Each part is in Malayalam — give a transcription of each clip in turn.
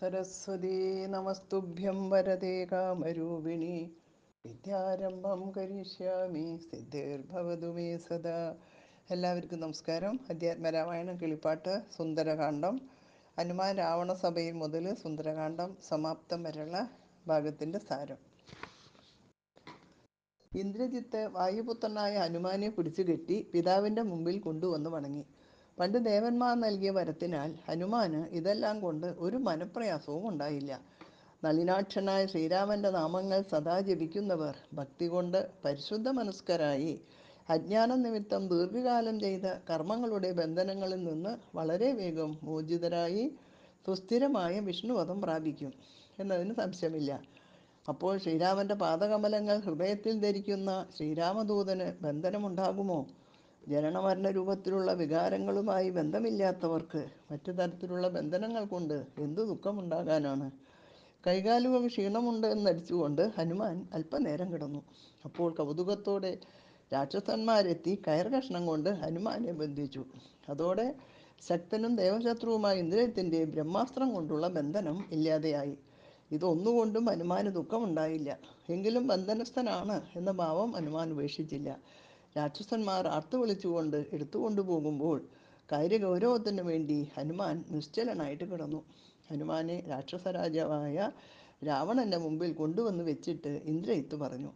സരസ്വതീ നമസ്തുഭ്യം വരദേ കാമരൂപിണി വിദ്യാരംഭം കരിഷ്യാമി സിദ്ധിർഭവതു മേ സദാ. എല്ലാവർക്കും നമസ്കാരം. അധ്യാത്മരാമായണം കിളിപ്പാട്ട് സുന്ദരകാന്ഡം ഹനുമാൻ രാവണസഭയിൽ മുതൽ സുന്ദരകാന്ഡം സമാപ്തം വരെയുള്ള ഭാഗത്തിൻ്റെ സാരം. ഇന്ദ്രജിത്ത് വായുപുത്രനായ ഹനുമാനെ പിടിച്ചു കെട്ടി പിതാവിൻ്റെ മുമ്പിൽ കൊണ്ടുവന്ന് വണങ്ങി. പണ്ട് ദേവന്മാർ നൽകിയ വരത്തിനാൽ ഹനുമാന് ഇതെല്ലാം കൊണ്ട് ഒരു മനപ്രയാസവും ഉണ്ടായില്ല. നളിനാക്ഷനായ ശ്രീരാമൻ്റെ നാമങ്ങൾ സദാ ജപിക്കുന്നവർ ഭക്തി കൊണ്ട് പരിശുദ്ധ മനസ്കരായി അജ്ഞാന നിമിത്തം ദീർഘകാലം ചെയ്ത കർമ്മങ്ങളുടെ ബന്ധനങ്ങളിൽ നിന്ന് വളരെ വേഗം മോചിതരായി സുസ്ഥിരമായ വിഷ്ണുവധം പ്രാപിക്കും എന്നതിന് സംശയമില്ല. അപ്പോൾ ശ്രീരാമൻ്റെ പാദകമലങ്ങൾ ഹൃദയത്തിൽ ധരിക്കുന്ന ശ്രീരാമദൂതന് ബന്ധനമുണ്ടാകുമോ? ജനനമരണ രൂപത്തിലുള്ള വികാരങ്ങളുമായി ബന്ധമില്ലാത്തവർക്ക് മറ്റു തരത്തിലുള്ള ബന്ധനങ്ങൾ കൊണ്ട് എന്തു ദുഃഖമുണ്ടാകാനാണ്? കൈകാലുകൾ ക്ഷീണമുണ്ട് എന്നടിച്ചുകൊണ്ട് ഹനുമാൻ അല്പനേരം കിടന്നു. അപ്പോൾ കൗതുകത്തോടെ രാക്ഷസന്മാരെത്തി കയർ കഷ്ണം കൊണ്ട് ഹനുമാനെ ബന്ധിച്ചു. അതോടെ ശക്തനും ദേവശത്രുവുമായ ഇന്ദ്രജിത്തിൻ്റെ ബ്രഹ്മാസ്ത്രം കൊണ്ടുള്ള ബന്ധനം ഇല്ലാതെയായി. ഇതൊന്നുകൊണ്ടും ഹനുമാന് ദുഃഖമുണ്ടായില്ല. എങ്കിലും ബന്ധനസ്ഥനാണ് എന്ന ഭാവം ഹനുമാൻ ഉപേക്ഷിച്ചില്ല. രാക്ഷസന്മാർ ആർത്തു വിളിച്ചുകൊണ്ട് എടുത്തുകൊണ്ടുപോകുമ്പോൾ കാര്യഗൗരവത്തിനു വേണ്ടി ഹനുമാൻ നിശ്ചലനായിട്ട് കിടന്നു. ഹനുമാനെ രാക്ഷസരാജാവായ രാവണൻ്റെ മുമ്പിൽ കൊണ്ടുവന്ന് വെച്ചിട്ട് ഇന്ദ്രജിത്ത് പറഞ്ഞു,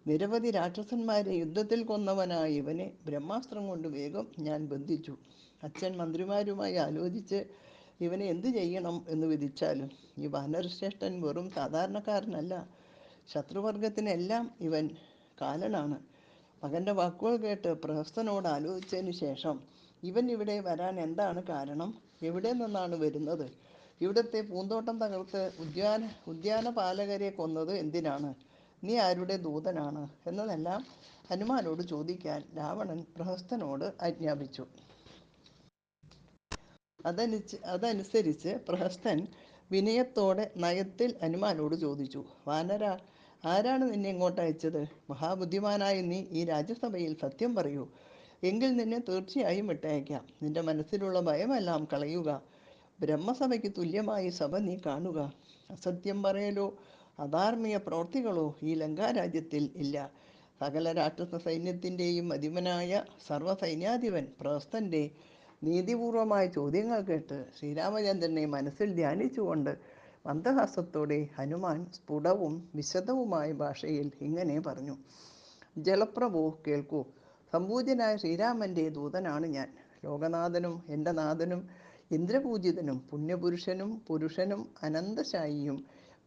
നിരവധി രാക്ഷസന്മാരെ യുദ്ധത്തിൽ കൊന്നവനായ ഇവനെ ബ്രഹ്മാസ്ത്രം കൊണ്ട് വേഗം ഞാൻ ബന്ധിച്ചു. അച്ഛൻ മന്ത്രിമാരുമായി ആലോചിച്ച് ഇവനെ എന്തു ചെയ്യണം എന്ന് വിധിച്ചാലും ഈ വാനരശ്രേഷ്ഠൻ വെറും സാധാരണക്കാരനല്ല. ശത്രുവർഗത്തിനെല്ലാം ഇവൻ കാലനാണ്. മകൻ്റെ വാക്കുകൾ കേട്ട് പ്രഹസ്തനോട് ആലോചിച്ചതിന് ശേഷം ഇവൻ ഇവിടെ വരാൻ എന്താണ് കാരണം? എവിടെ നിന്നാണ് വരുന്നത്? ഇവിടുത്തെ പൂന്തോട്ടം തകർത്ത് ഉദ്യാനപാലകരെ കൊന്നത് എന്തിനാണ്? നീ ആരുടെ ദൂതനാണ്? എന്നതെല്ലാം ഹനുമാനോട് ചോദിക്കാൻ രാവണൻ പ്രഹസ്തനോട് ആജ്ഞാപിച്ചു. അതനുസരിച്ച് പ്രഹസ്തൻ വിനയത്തോടെ നയത്തിൽ ഹനുമാനോട് ചോദിച്ചു, വാനര, ആരാണ് നിന്നെ ഇങ്ങോട്ട് അയച്ചത്? മഹാബുദ്ധിമാനായ നീ ഈ രാജ്യസഭയിൽ സത്യം പറയൂ. എങ്കിൽ നിന്നെ തീർച്ചയായും വിട്ടയക്കാം. നിന്റെ മനസ്സിലുള്ള ഭയമെല്ലാം കളയുക. ബ്രഹ്മസഭയ്ക്ക് തുല്യമായി സഭ നീ കാണുക. അസത്യം പറയലോ അധാർമിക പ്രവൃത്തികളോ ഈ ലങ്കാരാജ്യത്തിൽ ഇല്ല. സകല രാക്ഷസ സൈന്യത്തിൻ്റെയും അധിപനായ സർവ്വസൈന്യാധിപൻ പ്രഹസ്തൻ്റെ നീതിപൂർവമായ ചോദ്യങ്ങൾ കേട്ട് ശ്രീരാമചന്ദ്രനെ മനസ്സിൽ ധ്യാനിച്ചുകൊണ്ട് മന്ദഹാസത്തോടെ ഹനുമാൻ സ്ഫുടവും വിശദവുമായ ഭാഷയിൽ ഇങ്ങനെ പറഞ്ഞു, ജലപ്രഭു കേൾക്കൂ. സംപൂജ്യനായ ശ്രീരാമൻ്റെ ദൂതനാണ് ഞാൻ. ലോകനാഥനും എൻ്റെ നാഥനും ഇന്ദ്രപൂജിതനും പുരുഷനും അനന്തശായിയും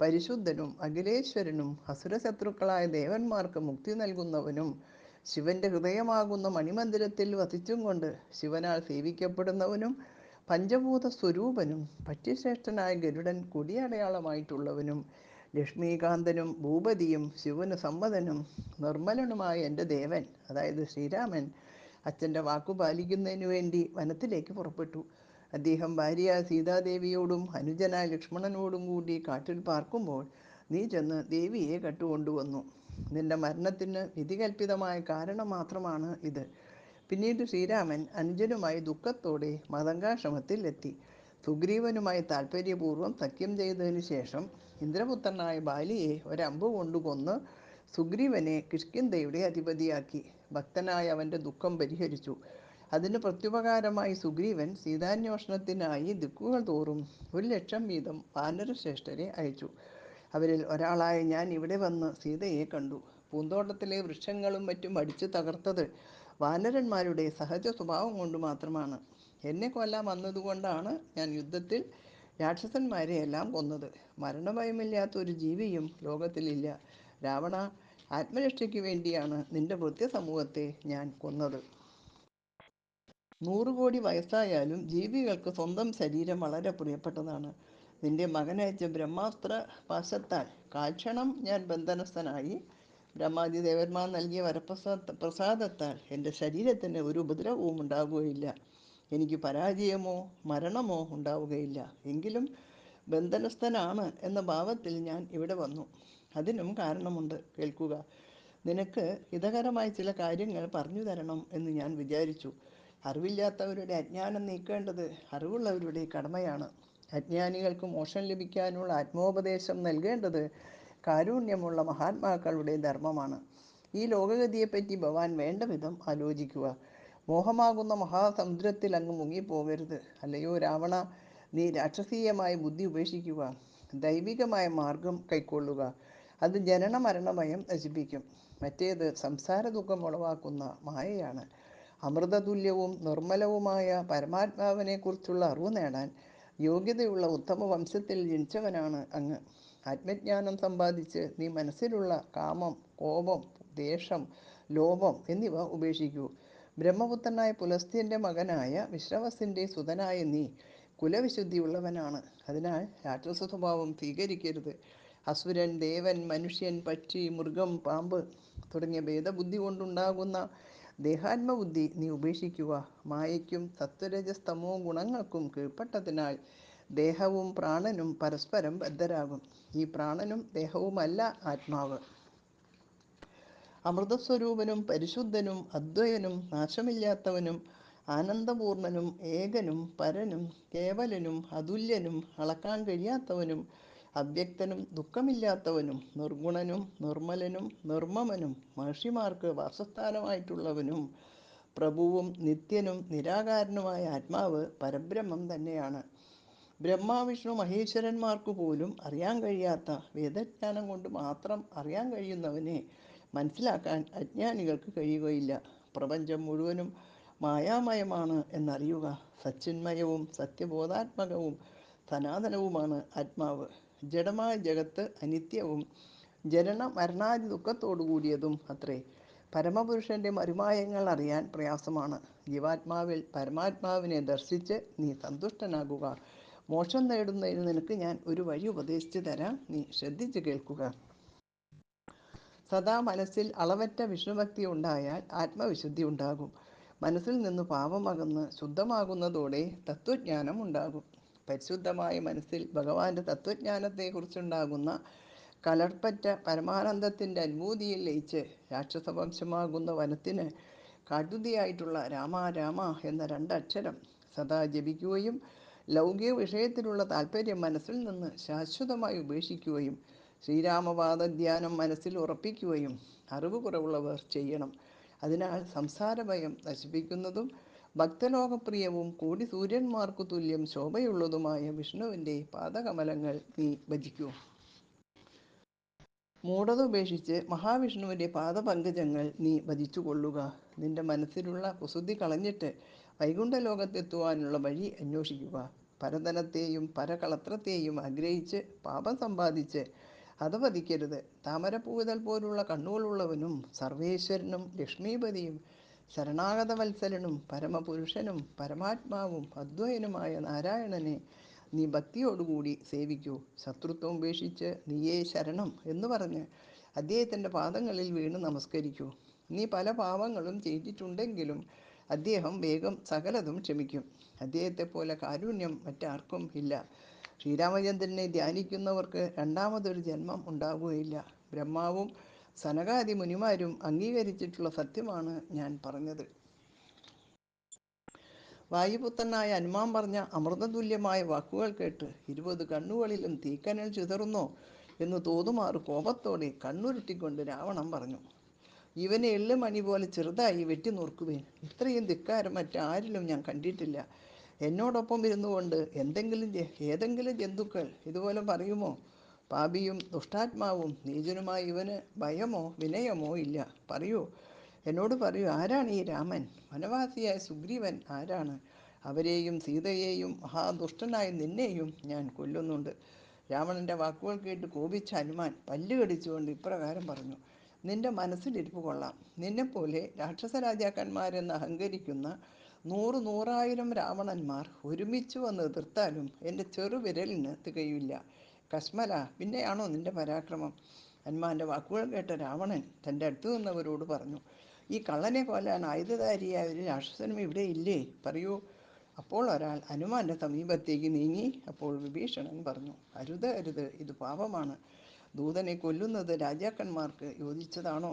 പരിശുദ്ധനും അഖിലേശ്വരനും അസുരശത്രുക്കളായ ദേവന്മാർക്ക് മുക്തി നൽകുന്നവനും ശിവന്റെ ഹൃദയമാകുന്ന മണിമന്ദിരത്തിൽ വസിച്ചും കൊണ്ട് ശിവനാൽ സേവിക്കപ്പെടുന്നവനും പഞ്ചഭൂത സ്വരൂപനും പറ്റിശ്രേഷ്ഠനായ ഗരുഡൻ കൊടിയടയാളമായിട്ടുള്ളവനും ലക്ഷ്മീകാന്തനും ഭൂപതിയും ശിവന് സമ്മതനും നിർമ്മലനുമായ എൻ്റെ ദേവൻ, അതായത് ശ്രീരാമൻ, അച്ഛൻ്റെ വാക്കു പാലിക്കുന്നതിനു വേണ്ടി വനത്തിലേക്ക് പുറപ്പെട്ടു. അദ്ദേഹം ഭാര്യ സീതാദേവിയോടും അനുജനായ ലക്ഷ്മണനോടും കൂടി കാട്ടിൽ പാർക്കുമ്പോൾ നീ ചെന്ന് ദേവിയെ കട്ടുകൊണ്ടുവന്നു. നിന്റെ മരണത്തിന് വിധികൽപ്പിതമായ കാരണം മാത്രമാണ് ഇത്. പിന്നീട് ശ്രീരാമൻ അനുജനുമായി ദുഃഖത്തോടെ മതങ്കാശ്രമത്തിൽ എത്തി. സുഗ്രീവനുമായി താൽപ്പര്യപൂർവ്വം സഖ്യം ചെയ്തതിനു ശേഷം ഇന്ദ്രപുത്രനായ ബാലിയെ ഒരമ്പ് കൊണ്ട് കൊന്ന് സുഗ്രീവനെ കിഷ്കിന്ധയുടെ അധിപതിയാക്കി. ഭക്തനായ അവൻ്റെ ദുഃഖം പരിഹരിച്ചു. അതിന് പ്രത്യുപകാരമായി സുഗ്രീവൻ സീതാന്വേഷണത്തിനായി ദിക്കുകൾ തോറും 1,00,000 വീതം വാനരശ്രേഷ്ഠരെ അയച്ചു. അവരിൽ ഒരാളായ ഞാൻ ഇവിടെ വന്ന് സീതയെ കണ്ടു. പൂന്തോട്ടത്തിലെ വൃക്ഷങ്ങളും മറ്റും അടിച്ചു തകർത്തത് വാനരന്മാരുടെ സഹജ സ്വഭാവം കൊണ്ട് മാത്രമാണ്. എന്നെ കൊല്ലാൻ വന്നതുകൊണ്ടാണ് ഞാൻ യുദ്ധത്തിൽ രാക്ഷസന്മാരെ എല്ലാം കൊന്നത്. മരണഭയമില്ലാത്ത ഒരു ജീവിയും ലോകത്തിലില്ല. രാവണ, ആത്മരക്ഷയ്ക്ക് വേണ്ടിയാണ് നിന്റെ ഭൃത്യസമൂഹത്തെ ഞാൻ കൊന്നത്. 100 കോടി വയസ്സായാലും ജീവികൾക്ക് സ്വന്തം ശരീരം വളരെ പ്രിയപ്പെട്ടതാണ്. നിന്റെ മകനയച്ച ബ്രഹ്മാസ്ത്ര പാശത്താൽ കാൽക്ഷണം ഞാൻ ബന്ധനസ്ഥനായി. ബ്രഹ്മാദി ദേവന്മാർ നൽകിയ പ്രസാദത്താൽ എൻ്റെ ശരീരത്തിന് ഒരു ഉപദ്രവവും ഉണ്ടാവുകയില്ല. എനിക്ക് പരാജയമോ മരണമോ ഉണ്ടാവുകയില്ല. എങ്കിലും ബന്ധനസ്ഥനാണ് എന്ന ഭാവത്തിൽ ഞാൻ ഇവിടെ വന്നു. അതിനും കാരണമുണ്ട്, കേൾക്കുക. നിനക്ക് ഹിതകരമായ ചില കാര്യങ്ങൾ പറഞ്ഞു തരണം എന്ന് ഞാൻ വിചാരിച്ചു. അറിവില്ലാത്തവരുടെ അജ്ഞാനം നീക്കേണ്ടത് അറിവുള്ളവരുടെ കടമയാണ്. അജ്ഞാനികൾക്ക് മോക്ഷം ലഭിക്കാനുള്ള ആത്മോപദേശം നൽകേണ്ടത് കാരുണ്യമുള്ള മഹാത്മാക്കളുടെ ധർമ്മമാണ്. ഈ ലോകഗതിയെപ്പറ്റി ഭഗവാൻ വേണ്ട വിധം ആലോചിക്കുക. മോഹമാകുന്ന മഹാസമുദ്രത്തിൽ അങ്ങ് മുങ്ങിപ്പോകരുത്. അല്ലയോ രാവണ, നീ രാക്ഷസീയമായ ബുദ്ധി ഉപേക്ഷിക്കുക. ദൈവികമായ മാർഗം കൈക്കൊള്ളുക. അത് ജനന മരണഭയം നശിപ്പിക്കും. മറ്റേത് സംസാര ദുഃഖം ഉളവാക്കുന്ന മായയാണ്. അമൃതതുല്യവും നിർമ്മലവുമായ പരമാത്മാവിനെക്കുറിച്ചുള്ള അറിവ് നേടാൻ യോഗ്യതയുള്ള ഉത്തമ വംശത്തിൽ ജനിച്ചവനാണ് അങ്ങ്. ആത്മജ്ഞാനം സമ്പാദിച്ച് നീ മനസ്സിലുള്ള കാമം, കോപം, ദേഷം, ലോഭം എന്നിവ ഉപേക്ഷിക്കൂ. ബ്രഹ്മപുത്രനായ പുലസ്ത്യൻ്റെ മകനായ വിശ്രവസിൻ്റെ സുതനായ നീ കുലവിശുദ്ധിയുള്ളവനാണ്. അതിനാൽ രാക്ഷസ സ്വഭാവം സ്വീകരിക്കരുത്. അസുരൻ, ദേവൻ, മനുഷ്യൻ, പക്ഷി, മൃഗം, പാമ്പ് തുടങ്ങിയ ഭേദബുദ്ധി കൊണ്ടുണ്ടാകുന്ന ദേഹാത്മബുദ്ധി നീ ഉപേക്ഷിക്കുക. മായയ്ക്കും സത്വരജസ്തമോ ഗുണങ്ങൾക്കും കീഴ്പ്പെട്ടതിനാൽ ദേഹവും പ്രാണനും പരസ്പരം ബദ്ധരാകും. ഈ പ്രാണനും ദേഹവുമല്ല ആത്മാവ്. അമൃതസ്വരൂപനും പരിശുദ്ധനും അദ്വയനും നാശമില്ലാത്തവനും ആനന്ദപൂർണനും ഏകനും പരനും കേവലനും അതുല്യനും അളക്കാൻ കഴിയാത്തവനും അവ്യക്തനും ദുഃഖമില്ലാത്തവനും നിർഗുണനും നിർമ്മലനും നിർമ്മമനും മഹർഷിമാർക്ക് വാസസ്ഥാനമായിട്ടുള്ളവനും പ്രഭുവും നിത്യനും നിരാകാരനുമായ ആത്മാവ് പരബ്രഹ്മം തന്നെയാണ്. ബ്രഹ്മാവിഷ്ണു മഹേശ്വരന്മാർക്കു പോലും അറിയാൻ കഴിയാത്ത വേദജ്ഞാനം കൊണ്ട് മാത്രം അറിയാൻ കഴിയുന്നവനെ മനസ്സിലാക്കാൻ അജ്ഞാനികൾക്ക് കഴിയുകയില്ല. പ്രപഞ്ചം മുഴുവനും മായാമയമാണ് എന്നറിയുക. സച്ചിന്മയവും സത്യബോധാത്മകവും സനാതനവുമാണ് ആത്മാവ്. ജഡമായ ജഗത്ത് അനിത്യവും ജനന മരണാദി ദുഃഖത്തോടു കൂടിയതും അത്രേ. പരമപുരുഷൻ്റെ മരുമായങ്ങൾ അറിയാൻ പ്രയാസമാണ്. ജീവാത്മാവിൽ പരമാത്മാവിനെ ദർശിച്ച് നീ സന്തുഷ്ടനാകുക. മോക്ഷം നേടുന്നതിന് നിനക്ക് ഞാൻ ഒരു വഴി ഉപദേശിച്ചു തരാം. നീ ശ്രദ്ധിച്ച് കേൾക്കുക. സദാ മനസ്സിൽ അളവറ്റ വിഷ്ണുഭക്തി ഉണ്ടായാൽ ആത്മവിശുദ്ധി ഉണ്ടാകും. മനസ്സിൽ നിന്ന് പാപമകന്ന് ശുദ്ധമാകുന്നതോടെ തത്വജ്ഞാനം ഉണ്ടാകും. പരിശുദ്ധമായ മനസ്സിൽ ഭഗവാന്റെ തത്വജ്ഞാനത്തെക്കുറിച്ചുണ്ടാകുന്ന കലർപ്പറ്റ പരമാനന്ദത്തിൻ്റെ അനുഭൂതിയിൽ ലയിച്ച് രാക്ഷസവംശമാകുന്ന വനത്തിന് കാട്ടുതിയായിട്ടുള്ള രാമ രാമ എന്ന രണ്ടക്ഷരം സദാ ജപിക്കുകയും ലൗകിക വിഷയത്തിലുള്ള താല്പര്യം മനസ്സിൽ നിന്ന് ശാശ്വതമായി ഉപേക്ഷിക്കുകയും ശ്രീരാമപാദധ്യാനം മനസ്സിൽ ഉറപ്പിക്കുകയും അറിവ് കുറവുള്ളവർ ചെയ്യണം. അതിനാൽ സംസാരഭയം നശിപ്പിക്കുന്നതും ഭക്തലോകപ്രിയവും കോടി സൂര്യന്മാർക്കു തുല്യം ശോഭയുള്ളതുമായ വിഷ്ണുവിൻ്റെ പാദകമലങ്ങൾ നീ ഭജിക്കൂ. മൂഢത ഉപേക്ഷിച്ച് മഹാവിഷ്ണുവിൻ്റെ പാദപങ്കജങ്ങൾ നീ ഭജിച്ചുകൊള്ളുക. നിന്റെ മനസ്സിലുള്ള കുസൃതി കളഞ്ഞിട്ട് വൈകുണ്ഠലോകത്തെത്തുവാനുള്ള വഴി അന്വേഷിക്കുക. പരധനത്തെയും പരകളത്രത്തെയും ആഗ്രഹിച്ച് പാപം സമ്പാദിച്ച് അധപതിക്കരുത്. താമരപ്പൂതൽ പോലുള്ള കണ്ണുകളുള്ളവനും സർവേശ്വരനും ലക്ഷ്മീപതിയും ശരണാഗതവത്സലനും പരമപുരുഷനും പരമാത്മാവും അദ്വയനുമായ നാരായണനെ നീ ഭക്തിയോടുകൂടി സേവിക്കൂ. ശത്രുത്വം ഉപേക്ഷിച്ച് നീയേ ശരണം എന്ന് പറഞ്ഞ് അദ്ദേഹത്തിൻ്റെ പാദങ്ങളിൽ വീണ് നമസ്കരിക്കൂ. നീ പല പാപങ്ങളും ചെയ്തിട്ടുണ്ടെങ്കിലും അദ്ദേഹം വേഗം സകലതും ക്ഷമിക്കും. അദ്ദേഹത്തെപ്പോലെ കാരുണ്യം മറ്റാർക്കും ഇല്ല. ശ്രീരാമചന്ദ്രനെ ധ്യാനിക്കുന്നവർക്ക് രണ്ടാമതൊരു ജന്മം ഉണ്ടാവുകയില്ല. ബ്രഹ്മാവും സനകാദി മുനിമാരും അംഗീകരിച്ചിട്ടുള്ള സത്യമാണ് ഞാൻ പറഞ്ഞത്. വായുപുത്രനായ ഹനുമാൻ പറഞ്ഞ അമൃതതുല്യമായ വാക്കുകൾ കേട്ട് 20 കണ്ണുകളിലും തീക്കനൽ ചിതറുന്നോ എന്ന് തോന്നുമാറ് കോപത്തോടെ കണ്ണുരുട്ടിക്കൊണ്ട് രാവണൻ പറഞ്ഞു, ഇവനെ എള്ളുമണി പോലെ ചെറുതായി വെട്ടി നുറുക്കുവേൻ. ഇത്രയും ധിക്കാരം മറ്റാരിലും ഞാൻ കണ്ടിട്ടില്ല. എന്നോടൊപ്പം ഇരുന്നു കൊണ്ട് ഏതെങ്കിലും ജന്തുക്കൾ ഇതുപോലെ പറയുമോ? പാപിയും ദുഷ്ടാത്മാവും നീചനുമായ ഇവന് ഭയമോ വിനയമോ ഇല്ല. പറയൂ, എന്നോട് പറയൂ, ആരാണ് ഈ രാമൻ? വനവാസിയായ സുഗ്രീവൻ ആരാണ്? അവരെയും സീതയെയും മഹാദുഷ്ടനായ നിന്നെയും ഞാൻ കൊല്ലുന്നുണ്ട്. രാവണൻ്റെ വാക്കുകൾ കേട്ട് കോപിച്ച ഹനുമാൻ പല്ല് കടിച്ചുകൊണ്ട് ഇപ്രകാരം പറഞ്ഞു, നിന്റെ മനസ്സിലിരിപ്പ് കൊള്ളാം. നിന്നെപ്പോലെ രാക്ഷസ രാജാക്കന്മാരെന്ന് അഹങ്കരിക്കുന്ന 100,000 രാവണന്മാർ ഒരുമിച്ച് വന്ന് എതിർത്താലും എൻ്റെ ചെറുവിരലിന് തികയില്ല. കശ്മല, പിന്നെയാണോ നിന്റെ പരാക്രമം? ഹനുമാന്റെ വാക്കുകൾ കേട്ട രാവണൻ തൻ്റെ അടുത്തു നിന്നവരോട് പറഞ്ഞു, ഈ കള്ളനെ കൊല്ലാൻ ആയുധധാരിയായ ഒരു രാക്ഷസനും ഇവിടെ ഇല്ലേ? പറയൂ. അപ്പോൾ ഒരാൾ ഹനുമാന്റെ സമീപത്തേക്ക് നീങ്ങി. അപ്പോൾ വിഭീഷണൻ പറഞ്ഞു, അരുത് അരുത്, ഇത് പാപമാണ്. ദൂതനെ കൊല്ലുന്നത് രാജാക്കന്മാർക്ക് യോജിച്ചതാണോ?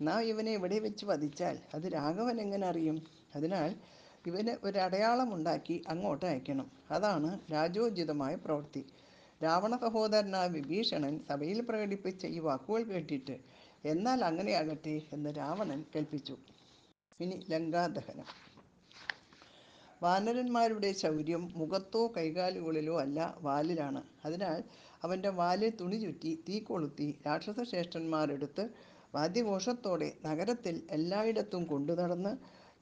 നാം ഇവനെ ഇവിടെ വെച്ച് വധിച്ചാൽ അത് രാഘവൻ എങ്ങനെ അറിയും? അതിനാൽ ഇവന് ഒരടയാളമുണ്ടാക്കി അങ്ങോട്ട് അയക്കണം. അതാണ് രാജോചിതമായ പ്രവൃത്തി. രാവണ സഹോദരനായ വിഭീഷണൻ സഭയിൽ പ്രകടിപ്പിച്ച ഈ വാക്കുകൾ കേട്ടിട്ട് എന്നാൽ അങ്ങനെയാകട്ടെ എന്ന് രാവണൻ കൽപ്പിച്ചു. ഇനി ലങ്കാദഹനം. വാനരന്മാരുടെ ശൗര്യം മുഖത്തോ കൈകാലുകളിലോ അല്ല, വാലിലാണ്. അതിനാൽ അവൻ്റെ വാലിൽ തുണി ചുറ്റി തീ കൊളുത്തി രാക്ഷസ ശ്രേഷ്ഠന്മാരെടുത്ത് വാദ്യഘോഷത്തോടെ നഗരത്തിൽ എല്ലായിടത്തും കൊണ്ടു നടന്ന്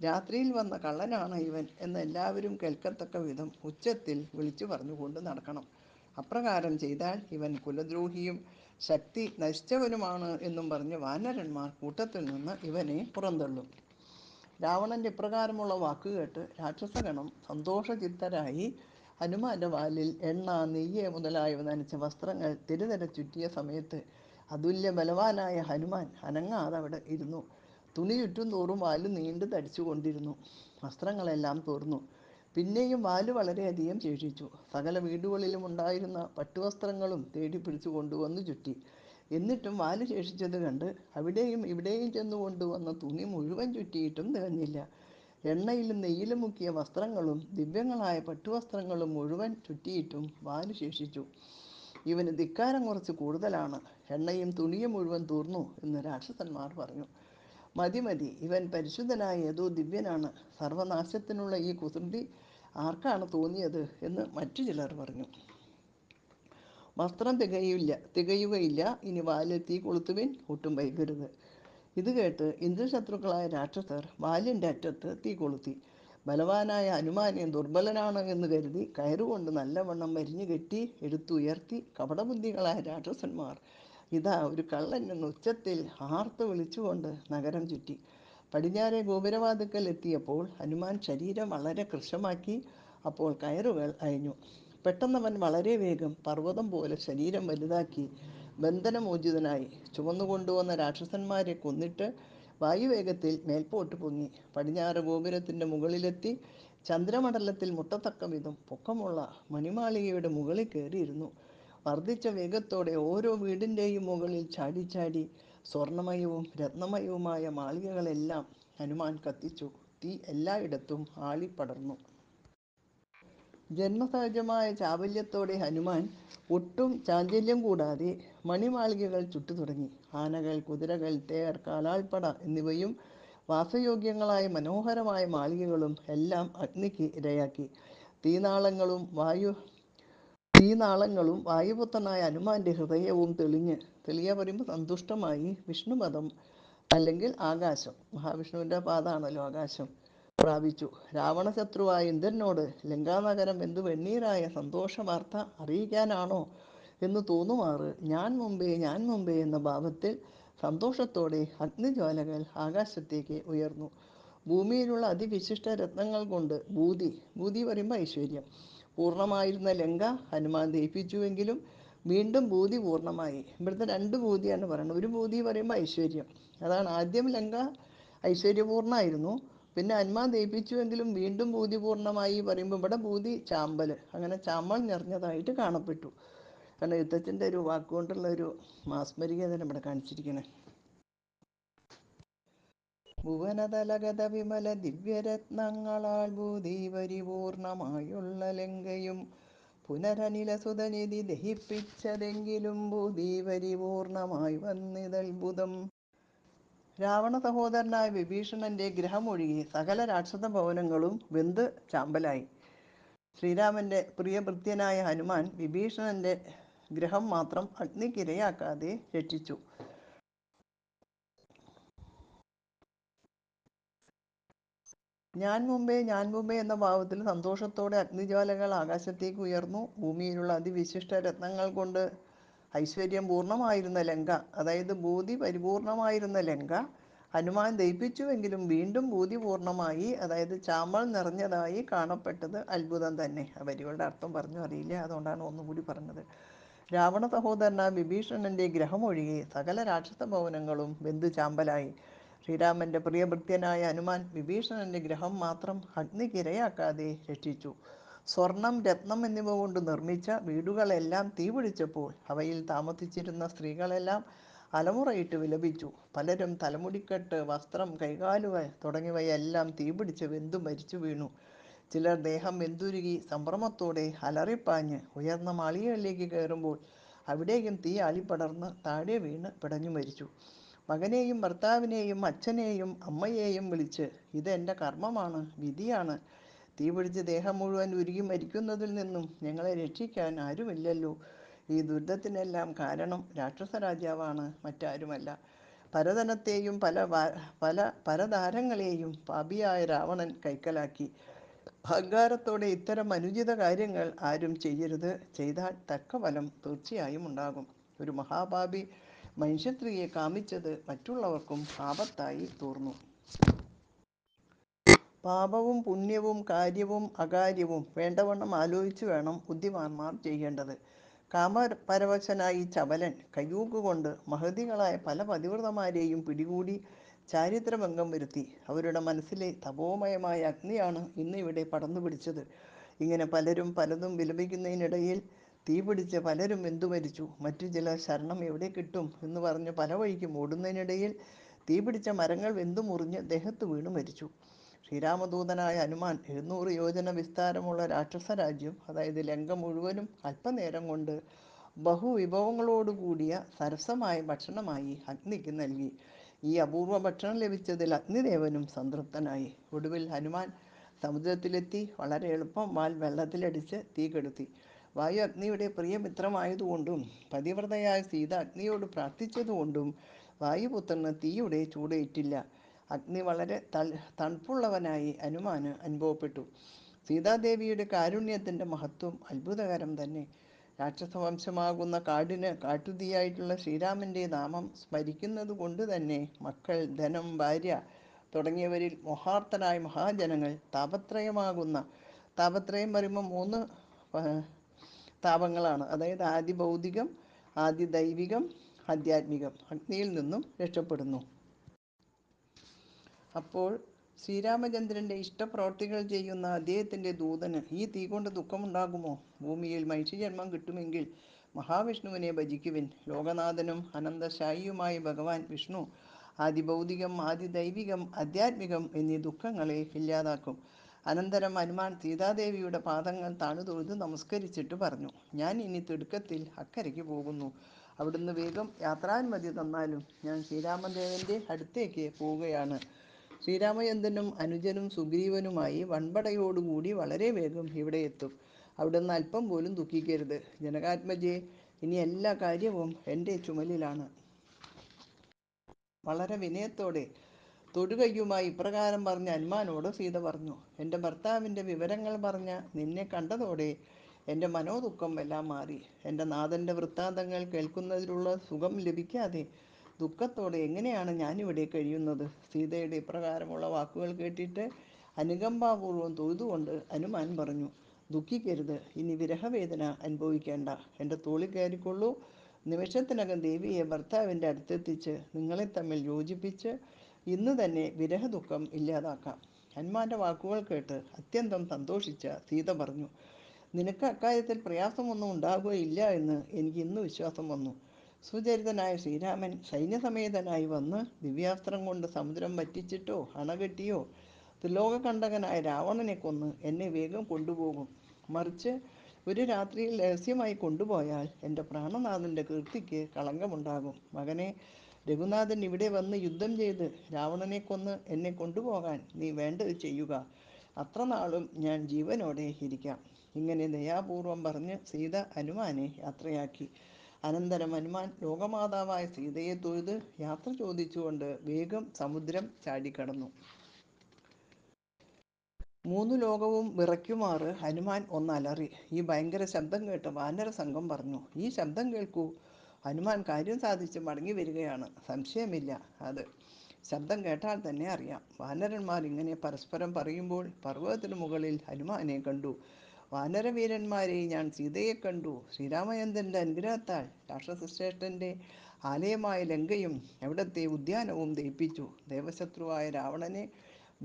രാത്രിയിൽ വന്ന കള്ളനാണ് ഇവൻ എന്ന് എല്ലാവരും കേൾക്കത്തക്ക വിധം ഉച്ചത്തിൽ വിളിച്ചു പറഞ്ഞുകൊണ്ട് നടക്കണം. അപ്രകാരം ചെയ്താൽ ഇവൻ കുലദ്രോഹിയും ശക്തി നശിച്ചവനുമാണ് എന്നും പറഞ്ഞ് വാനരന്മാർ കൂട്ടത്തിൽ നിന്ന് ഇവനെ പുറന്തള്ളും. രാവണൻ്റെ ഇപ്രകാരമുള്ള വാക്കുകേട്ട് രാക്ഷസഗണം സന്തോഷചിത്തരായി ഹനുമാന്റെ വാലിൽ എണ്ണ, നെയ്യ് മുതലായവ നനച്ച വസ്ത്രങ്ങൾ തിരുനിര ചുറ്റിയ സമയത്ത് അതുല്യ ബലവാനായ ഹനുമാൻ അനങ്ങാതെ അവിടെ ഇരുന്നു. തുണി ചുറ്റും തോറും വാല് നീണ്ടു തടിച്ചു കൊണ്ടിരുന്നു. വസ്ത്രങ്ങളെല്ലാം തോർന്നു. പിന്നെയും വാല് വളരെയധികം ശേഷിച്ചു. സകല വീടുകളിലും ഉണ്ടായിരുന്ന പട്ടുവസ്ത്രങ്ങളും തേടി പിടിച്ചു കൊണ്ടുവന്നു ചുറ്റി. എന്നിട്ടും വാല് ശേഷിച്ചത് കണ്ട് അവിടെയും ഇവിടെയും ചെന്നു കൊണ്ടുവന്ന തുണി മുഴുവൻ ചുറ്റിയിട്ടും തികഞ്ഞില്ല. എണ്ണയിലും നെയ്യിലും മുക്കിയ വസ്ത്രങ്ങളും ദിവ്യങ്ങളായ പട്ടുവസ്ത്രങ്ങളും മുഴുവൻ ചുറ്റിയിട്ടും വാല് ശേഷിച്ചു. ഇവന് ധിക്കാരം കുറച്ച് കൂടുതലാണ്. എണ്ണയും തുണിയും മുഴുവൻ തീർന്നു എന്ന് രാക്ഷസന്മാർ പറഞ്ഞു. മതി മതി, ഇവൻ പരിശുദ്ധനായ ഏതോ ദിവ്യനാണ്. സർവനാശത്തിനുള്ള ഈ കുസൃതി ആർക്കാണ് തോന്നിയത് എന്ന് മറ്റു ചിലർ പറഞ്ഞു. വസ്ത്രം തികയുകയില്ല, ഇനി വാലിൽ തീ കൊളുത്തുവിൻ, ഒട്ടും വൈകരുത്. ഇത് കേട്ട് ഇന്ദ്രശത്രുക്കളായ രാക്ഷസർ വാലിൻ്റെ അറ്റത്ത് തീ കൊളുത്തി. ബലവാനായ ഹനുമാനെ ദുർബലനാണ് എന്ന് കരുതി കയറുകൊണ്ട് നല്ലവണ്ണം വരിഞ്ഞു കെട്ടി എടുത്തുയർത്തി കപടബുദ്ധികളായ രാക്ഷസന്മാർ ഇതാ ഒരു കള്ളൻ എന്ന് ഉച്ചത്തിൽ ആർത്ത് വിളിച്ചുകൊണ്ട് നഗരം ചുറ്റി. പടിഞ്ഞാറെ ഗോപുരവാതുക്കൽ എത്തിയപ്പോൾ ഹനുമാൻ ശരീരം വളരെ കൃശമാക്കി. അപ്പോൾ കയറുകൾ അയഞ്ഞു. പെട്ടെന്നവൻ വളരെ വേഗം പർവ്വതം പോലെ ശരീരം വലുതാക്കി ബന്ധനമോചിതനായി ചുമന്നുകൊണ്ടുവന്ന രാക്ഷസന്മാരെ കൊന്നിട്ട് വായുവേഗത്തിൽ മേൽപോട്ട് പൊങ്ങി പടിഞ്ഞാറ് ഗോപുരത്തിൻ്റെ മുകളിലെത്തി ചന്ദ്രമണ്ഡലത്തിൽ മുട്ടത്തക്ക വിധം പൊക്കമുള്ള മണിമാളികയുടെ മുകളിൽ കയറിയിരുന്നു. വർദ്ധിച്ച വേഗത്തോടെ ഓരോ വീടിൻ്റെയും മുകളിൽ ചാടി സ്വർണമയവും രത്നമയവുമായ മാളികകളെല്ലാം ഹനുമാൻ കത്തിച്ചു. തീ എല്ലായിടത്തും ആളിപ്പടർന്നു. ജന്മസഹജമായ ചാബല്യത്തോടെ ഹനുമാൻ ഒട്ടും ചാഞ്ചല്യം കൂടാതെ മണിമാളികകൾ ചുട്ടു തുടങ്ങി. ആനകൾ, കുതിരകൾ, തേർ, കാലാൾപ്പട എന്നിവയും വാസയോഗ്യങ്ങളായ മനോഹരമായ മാളികകളും എല്ലാം അഗ്നിക്ക് ഇരയാക്കി. തീനാളങ്ങളും വായുപുത്രനായ ഹനുമാന്റെ ഹൃദയവും തെളിയ പറയുമ്പോൾ സന്തുഷ്ടമായി വിഷ്ണുപദം അല്ലെങ്കിൽ ആകാശം, മഹാവിഷ്ണുവിൻ്റെ പാദമാണല്ലോ ആകാശം, പ്രാപിച്ചു. രാവണശത്രുവായ ഇന്ദ്രനോട് ലങ്കാനഗരം എന്തു വെണ്ണീറായ സന്തോഷ വാർത്ത അറിയിക്കാനാണോ എന്ന് തോന്നുമാറ് ഞാൻ മുമ്പേ എന്ന ഭാവത്തിൽ സന്തോഷത്തോടെ അഗ്നിജ്വാലകൾ ആകാശത്തേക്ക് ഉയർന്നു. ഭൂമിയിലുള്ള അതിവിശിഷ്ട രത്നങ്ങൾ കൊണ്ട് ഭൂതി പറയുമ്പോൾ ഐശ്വര്യം പൂർണ്ണമായിരുന്ന ലങ്ക ഹനുമാൻ ദഹിപ്പിച്ചുവെങ്കിലും വീണ്ടും ഭൂതി പൂർണ്ണമായി. ഇവിടുത്തെ രണ്ട് ഭൂതിയാണ് പറയുന്നത്. ഒരു ഭൂതി പറയുമ്പോൾ ഐശ്വര്യം, അതാണ് ആദ്യം ലങ്ക ഐശ്വര്യപൂർണ്ണമായിരുന്നു, പിന്നെ ഹനുമാൻ ദഹിപ്പിച്ചുവെങ്കിലും വീണ്ടും ഭൂതി പൂർണ്ണമായി പറയുമ്പോൾ ഇവിടെ ഭൂതി ചാമ്പൽ, അങ്ങനെ ചാമ്പൽ നിറഞ്ഞതായിട്ട് കാണപ്പെട്ടു. കാരണം യുദ്ധത്തിൻ്റെ ഒരു വാക്കുകൊണ്ടുള്ള ഒരു മാസ്മരികത ഇവിടെ കാണിച്ചിരിക്കണേ. ഭുവനതലഗത വിമല ദിവ്യരത്നങ്ങളാൽ ഭൂതി പരിപൂർണമായുള്ള ലങ്കയും പുനരനിലസുതനിധി ദഹിപ്പിച്ചതെങ്കിലും ഭൂതി പരിപൂർണമായി വന്നിതത്ഭുതം. രാവണ സഹോദരനായ വിഭീഷണന്റെ ഗ്രഹമൊഴികെ സകല രാക്ഷസ ഭവനങ്ങളും വെന്ത് ചാമ്പലായി. ശ്രീരാമന്റെ പ്രിയഭൃത്യനായ ഹനുമാൻ വിഭീഷണന്റെ ഗ്രഹം മാത്രം അഗ്നിക്കിരയാക്കാതെ രക്ഷിച്ചു. ഞാൻ മുമ്പേ എന്ന ഭാവത്തിൽ സന്തോഷത്തോടെ അഗ്നിജ്വാലകൾ ആകാശത്തേക്ക് ഉയർന്നു. ഭൂമിയിലുള്ള അതിവിശിഷ്ട രത്നങ്ങൾ കൊണ്ട് ഐശ്വര്യം പൂർണ്ണമായിരുന്ന ലങ്ക, അതായത് ഭൂതി പരിപൂർണമായിരുന്ന ലങ്ക ഹനുമാൻ ദഹിപ്പിച്ചുവെങ്കിലും വീണ്ടും ഭൂതി പൂർണ്ണമായി, അതായത് ചാമ്പൽ നിറഞ്ഞതായി കാണപ്പെട്ടത് അത്ഭുതം തന്നെ. ആ വരികളുടെ അർത്ഥം പറഞ്ഞു അറിയില്ല, അതുകൊണ്ടാണ് ഒന്നുകൂടി പറഞ്ഞത്. രാവണ സഹോദരനായ വിഭീഷണന്റെ ഗ്രഹമൊഴികെ സകല രാക്ഷസ ഭവനങ്ങളും വെന്തു ചാമ്പലായി. ശ്രീരാമന്റെ പ്രിയഭൃത്യനായ ഹനുമാൻ വിഭീഷണന്റെ ഗ്രഹം മാത്രം അഗ്നിക്കിരയാക്കാതെ രക്ഷിച്ചു. സ്വർണം, രത്നം എന്നിവ കൊണ്ട് നിർമ്മിച്ച വീടുകളെല്ലാം തീപിടിച്ചപ്പോൾ അവയിൽ താമസിച്ചിരുന്ന സ്ത്രീകളെല്ലാം അലമുറയിട്ട് വിലപിച്ചു. പലരും തലമുടിക്കെട്ട്, വസ്ത്രം, കൈകാലുകൾ തുടങ്ങിയവയെല്ലാം തീപിടിച്ച് വെന്തു മരിച്ചു വീണു. ചിലർ ദേഹം വെന്തുരുകി സംഭ്രമത്തോടെ അലറിപ്പാഞ്ഞ് ഉയർന്ന മാളികകളിലേക്ക് കയറുമ്പോൾ അവിടേക്കും തീ ആളിപ്പടർന്ന് താഴെ വീണ് പിടഞ്ഞു മരിച്ചു. മകനെയും ഭർത്താവിനെയും അച്ഛനെയും അമ്മയെയും വിളിച്ച്, ഇത് എൻ്റെ കർമ്മമാണ്, വിധിയാണ്. തീ പിടിച്ച് ദേഹം മുഴുവൻ ഉരുകി മരിക്കുന്നതിൽ നിന്നും ഞങ്ങളെ രക്ഷിക്കാൻ ആരുമില്ലല്ലോ. ഈ ദുരിതത്തിനെല്ലാം കാരണം രാക്ഷസ രാജാവാണ്, മറ്റാരുമല്ല. പരധനത്തെയും പല പരതാരങ്ങളെയും പാപിയായ രാവണൻ കൈക്കലാക്കി. അഹങ്കാരത്തോടെ ഇത്തരം അനുചിത കാര്യങ്ങൾ ആരും ചെയ്യരുത്. ചെയ്താൽ തക്ക ഫലം തീർച്ചയായും ഉണ്ടാകും. ഒരു മഹാപാപി മനുഷ്യസ്ത്രീയെ കാമിച്ചത് മറ്റുള്ളവർക്കും ആപത്തായി തീർന്നു. പാപവും പുണ്യവും കാര്യവും അകാര്യവും വേണ്ടവണ്ണം ആലോചിച്ചു വേണം ബുദ്ധിമാന്മാർ ചെയ്യേണ്ടത്. കാമപരവശനായി ചപലൻ കയ്യൂക്കുകൊണ്ട് മഹതികളായ പല പതിവ്രതമാരെയും പിടികൂടി ചാരിത്രഭംഗം വരുത്തി. അവരുടെ മനസ്സിലെ തപോമയമായ അഗ്നിയാണ് ഇന്ന് ഇവിടെ പടർന്നു പിടിച്ചത്. ഇങ്ങനെ പലരും പലതും വിലപിക്കുന്നതിനിടയിൽ തീ പിടിച്ച് പലരും വെന്തു മരിച്ചു. മറ്റു ചില ശരണം എവിടെ കിട്ടും എന്ന് പറഞ്ഞ് പല വഴിക്കും ഓടുന്നതിനിടയിൽ തീ പിടിച്ച മരങ്ങൾ വെന്തു മുറിഞ്ഞ് ദേഹത്ത് വീണു മരിച്ചു. ശ്രീരാമദൂതനായ ഹനുമാൻ 700 യോജന വിസ്താരമുള്ള രാക്ഷസ രാജ്യം, അതായത് ലങ്ക മുഴുവനും അല്പനേരം കൊണ്ട് ബഹുവിഭവങ്ങളോടുകൂടിയ സരസമായ ഭക്ഷണമായി അഗ്നിക്ക് നൽകി. ഈ അപൂർവ ഭക്ഷണം ലഭിച്ചതിൽ അഗ്നിദേവനും സംതൃപ്തനായി. ഒടുവിൽ ഹനുമാൻ സമുദ്രത്തിലെത്തി വളരെ എളുപ്പം വാൽ വെള്ളത്തിലടിച്ച് തീ കെടുത്തി. വായു അഗ്നിയുടെ പ്രിയമിത്രമായതുകൊണ്ടും പതിവ്രതയായ സീത അഗ്നിയോട് പ്രാർത്ഥിച്ചതുകൊണ്ടും വായുപുത്രന് തീയുടെ ചൂടേറ്റില്ല. അഗ്നി വളരെ തണുപ്പുള്ളവനായി ഹനുമാന് അനുഭവപ്പെട്ടു. സീതാദേവിയുടെ കാരുണ്യത്തിൻ്റെ മഹത്വം അത്ഭുതകരം തന്നെ. രാക്ഷസവംശമാകുന്ന കാടിന് കാട്ടുതീയായിട്ടുള്ള ശ്രീരാമൻ്റെ നാമം സ്മരിക്കുന്നത് കൊണ്ട് തന്നെ മക്കൾ, ധനം, ഭാര്യ തുടങ്ങിയവരിൽ മോഹാർത്തരായ മഹാജനങ്ങൾ താപത്രയം പറയുമ്പോൾ 3 താപങ്ങളാണ്. അതായത് ആദി ഭൗതികം, ആദി ദൈവികം, ആധ്യാത്മികം. അഗ്നിയിൽ നിന്നും രക്ഷപ്പെടുന്നു. അപ്പോൾ ശ്രീരാമചന്ദ്രൻ്റെ ഇഷ്ടപ്രവർത്തികൾ ചെയ്യുന്ന അദ്ദേഹത്തിൻ്റെ ദൂതന് ഈ തീ കൊണ്ട് ദുഃഖമുണ്ടാകുമോ? ഭൂമിയിൽ മനുഷ്യജന്മം കിട്ടുമെങ്കിൽ മഹാവിഷ്ണുവിനെ ഭജിക്കുവിൻ. ലോകനാഥനും അനന്തശായിയുമായ ഭഗവാൻ വിഷ്ണു ആദിഭൗതികം, ആദിദൈവികം, ആധ്യാത്മികം എന്നീ ദുഃഖങ്ങളെ ഇല്ലാതാക്കും. അനന്തരം ഹനുമാൻ സീതാദേവിയുടെ പാദങ്ങൾ താണുതൊഴുത് നമസ്കരിച്ചിട്ട് പറഞ്ഞു, ഞാൻ ഇനി തിടുക്കത്തിൽ അക്കരയ്ക്ക് പോകുന്നു. അവിടുന്ന് വേഗം യാത്രാനുമതി തന്നാലും ഞാൻ ശ്രീരാമദേവൻ്റെ അടുത്തേക്ക് പോവുകയാണ്. ശ്രീരാമചന്ദ്രനും അനുജനും സുഗ്രീവനുമായി വൻപടയോടുകൂടി വളരെ വേഗം ഇവിടെ എത്തും. അവിടുന്ന് അല്പം പോലും ദുഃഖിക്കരുത്. ജനകാത്മജയെ, ഇനി എല്ലാ കാര്യവും എൻ്റെ ചുമലിലാണ്. വളരെ വിനയത്തോടെ തൊടുകയ്യുമായി ഇപ്രകാരം പറഞ്ഞ ഹനുമാനോട് സീത പറഞ്ഞു, എൻ്റെ ഭർത്താവിൻ്റെ വിവരങ്ങൾ പറഞ്ഞ നിന്നെ കണ്ടതോടെ എൻ്റെ മനോദുഃഖം എല്ലാം മാറി. എൻ്റെ നാഥൻ്റെ വൃത്താന്തങ്ങൾ കേൾക്കുന്നതിലുള്ള സുഖം ലഭിക്കാതെ ദുഃഖത്തോടെ എങ്ങനെയാണ് ഞാനിവിടെ കഴിയുന്നത്? സീതയുടെ ഇപ്രകാരമുള്ള വാക്കുകൾ കേട്ടിട്ട് അനുകമ്പാപൂർവം തൊഴുതുകൊണ്ട് ഹനുമാൻ പറഞ്ഞു, ദുഃഖിക്കരുത്, ഇനി വിരഹവേദന അനുഭവിക്കേണ്ട. എൻ്റെ തോളിൽ കയറിക്കൊള്ളൂ. നിമിഷത്തിനകം ദേവിയെ ഭർത്താവിൻ്റെ അടുത്തെത്തിച്ച് നിങ്ങളെ തമ്മിൽ യോജിപ്പിച്ച് ഇന്ന് തന്നെ വിരഹദുഃഖം ഇല്ലാതാക്കാം. ഹനുമാന്റെ വാക്കുകൾ കേട്ട് അത്യന്തം സന്തോഷിച്ച സീത പറഞ്ഞു, നിനക്ക് അക്കാര്യത്തിൽ പ്രയാസമൊന്നും ഉണ്ടാകുകയില്ല എന്ന് എനിക്ക് ഇന്ന് വിശ്വാസം വന്നു. സുചരിതനായ ശ്രീരാമൻ സൈന്യസമേതനായി വന്ന് ദിവ്യാസ്ത്രം കൊണ്ട് സമുദ്രം വറ്റിച്ചിട്ടോ അണകെട്ടിയോ ത്രിലോകകണ്ടകനായ രാവണനെ കൊന്ന് എന്നെ വേഗം കൊണ്ടുപോകും. മറിച്ച് ഒരു രാത്രിയിൽ രഹസ്യമായി കൊണ്ടുപോയാൽ എൻ്റെ പ്രാണനാഥൻ്റെ കീർത്തിക്ക് കളങ്കമുണ്ടാകും. മകനെ, രഘുനാഥൻ ഇവിടെ വന്ന് യുദ്ധം ചെയ്ത് രാവണനെ കൊന്ന് എന്നെ കൊണ്ടുപോകാൻ നീ വേണ്ടത് ചെയ്യുക. അത്ര നാളും ഞാൻ ജീവനോടെ ഇരിക്കാം. ഇങ്ങനെ ദയാപൂർവം പറഞ്ഞ് സീത ഹനുമാനെ യാത്രയാക്കി. അനന്തരം ഹനുമാൻ ലോകമാതാവായ സീതയെ തൊഴുത് യാത്ര ചോദിച്ചുകൊണ്ട് വേഗം സമുദ്രം ചാടിക്കടന്നു. 3 ലോകവും വിറയ്ക്കുമാറ് ഹനുമാൻ ഒന്നലറി. ഈ ഭയങ്കര ശബ്ദം കേട്ട് വാനര സംഘം പറഞ്ഞു, ഈ ശബ്ദം കേൾക്കൂ, ഹനുമാൻ കാര്യം സാധിച്ച് മടങ്ങി വരികയാണ്. സംശയമില്ല, അത് ശബ്ദം കേട്ടാൽ തന്നെ അറിയാം. വാനരന്മാർ ഇങ്ങനെ പരസ്പരം പറയുമ്പോൾ പർവ്വതത്തിന് മുകളിൽ ഹനുമാനെ കണ്ടു. വാനരവീരന്മാരെ, ഞാൻ സീതയെ കണ്ടു. ശ്രീരാമചന്ദ്രൻ്റെ അനുഗ്രഹത്താൽ രാക്ഷസശ്രേഷ്ഠൻ്റെ ആലയമായ ലങ്കയും അവിടുത്തെ ഉദ്യാനവും ദഹിപ്പിച്ചു. ദേവശത്രുവായ രാവണനെ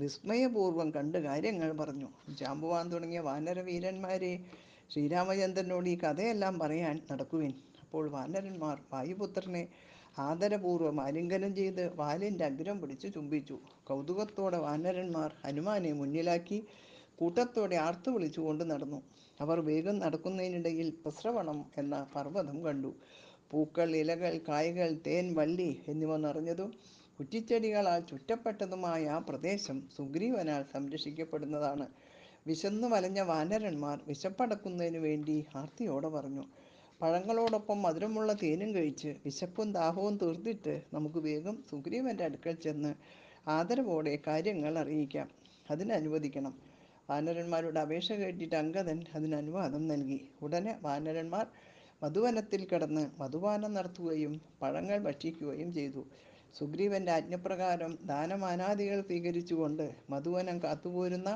വിസ്മയപൂർവ്വം കണ്ട് കാര്യങ്ങൾ പറഞ്ഞു. ജാമ്പുവാൻ തുടങ്ങിയ വാനരവീരന്മാരെ, ശ്രീരാമചന്ദ്രനോട് ഈ കഥയെല്ലാം പറയാൻ നടക്കുവിൻ. അപ്പോൾ വാനരന്മാർ വായുപുത്രനെ ആദരപൂർവ്വം ആലിംഗനം ചെയ്ത് വാലിൻ്റെ അഗ്രം പിടിച്ച് ചുംബിച്ചു. കൗതുകത്തോടെ വാനരന്മാർ ഹനുമാനെ മുന്നിലാക്കി കൂട്ടത്തോടെ ആർത്തു വിളിച്ചുകൊണ്ട് നടന്നു. അവർ വേഗം നടക്കുന്നതിനിടയിൽ പ്രസ്രവണം എന്ന പർവ്വതം കണ്ടു. പൂക്കൾ, ഇലകൾ, കായ്കൾ, തേൻ, വള്ളി എന്നിവ നിറഞ്ഞതും കുറ്റിച്ചെടികളാൽ ചുറ്റപ്പെട്ടതുമായ ആ പ്രദേശം സുഗ്രീവനാൽ സംരക്ഷിക്കപ്പെടുന്നതാണ്. വിശന്നു വലഞ്ഞ വാനരന്മാർ വിശപ്പടക്കുന്നതിനു വേണ്ടി ആർത്തിയോടെ പറഞ്ഞു, പഴങ്ങളോടൊപ്പം മധുരമുള്ള തേനും കഴിച്ച് വിശപ്പും ദാഹവും തീർത്തിട്ട് നമുക്ക് വേഗം സുഗ്രീവൻ്റെ അടുക്കൽ ചെന്ന് ആദരവോടെ കാര്യങ്ങൾ അറിയിക്കാം. അതിനനുവദിക്കണം. വാനരന്മാരുടെ അപേക്ഷ കേട്ടിട്ട് അംഗദൻ അതിന് അനുവാദം നൽകി. ഉടനെ വാനരന്മാർ മധുവനത്തിൽ കിടന്ന് മധുപാനം നടത്തുകയും പഴങ്ങൾ ഭക്ഷിക്കുകയും ചെയ്തു. സുഗ്രീവൻ്റെ ആജ്ഞപ്രകാരം ദാനമാനാദികൾ സ്വീകരിച്ചുകൊണ്ട് മധുവനം കാത്തുപോരുന്ന